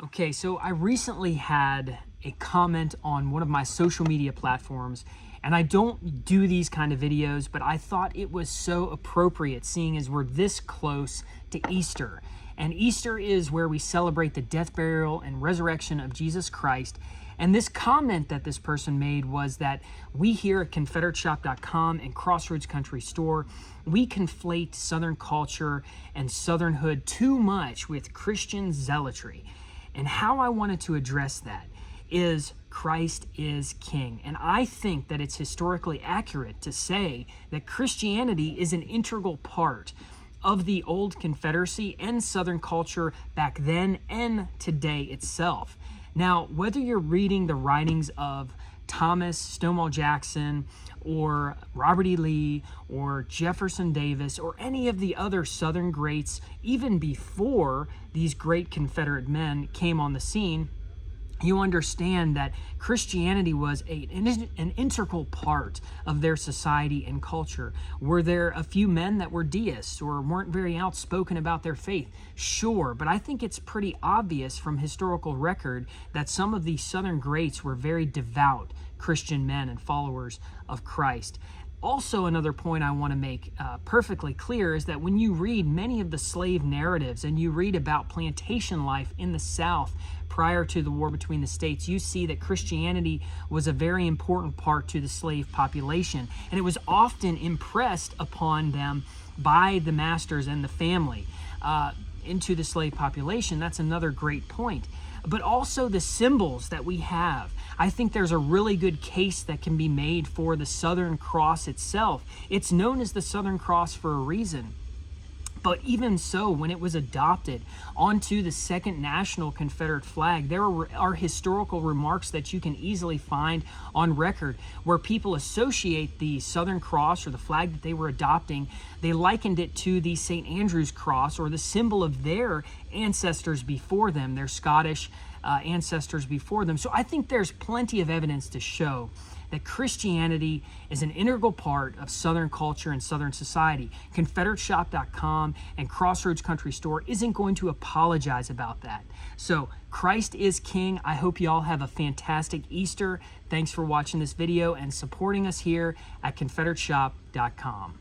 Okay, so I recently had a comment on one of my social media platforms, and I don't do these kind of videos, but I thought it was so appropriate seeing as we're this close to Easter. And Easter is where we celebrate the death, burial, and resurrection of Jesus Christ. And this comment that this person made was that we here at ConfederateShop.com and Crossroads Country Store, we conflate Southern culture and Southernhood too much with Christian zealotry. And how I wanted to address that is Christ is King. And I think that it's historically accurate to say that Christianity is an integral part of the old Confederacy and Southern culture back then and today itself. Now, whether you're reading the writings of Thomas Stonewall Jackson or Robert E. Lee or Jefferson Davis or any of the other Southern greats, even before these great Confederate men came on the scene, you understand that Christianity was an integral part of their society and culture. Were there a few men that were deists or weren't very outspoken about their faith? Sure, but I think it's pretty obvious from historical record that some of these Southern greats were very devout Christian men and followers of Christ. Also, another point I want to make perfectly clear is that when you read many of the slave narratives and you read about plantation life in the South prior to the war between the states, you see that Christianity was a very important part to the slave population, and it was often impressed upon them by the masters and the family into the slave population. That's another great point. But also the symbols that we have. I think there's a really good case that can be made for the Southern Cross itself. It's known as the Southern Cross for a reason. But even so, when it was adopted onto the second national Confederate flag, there are historical remarks that you can easily find on record where people associate the Southern Cross or the flag that they were adopting. They likened it to the St. Andrew's Cross, or the symbol of their ancestors before them, their Scottish ancestors before them. So I think there's plenty of evidence to show that Christianity is an integral part of Southern culture and Southern society. ConfederateShop.com and Crossroads Country Store isn't going to apologize about that. So Christ is King. I hope you all have a fantastic Easter. Thanks for watching this video and supporting us here at ConfederateShop.com.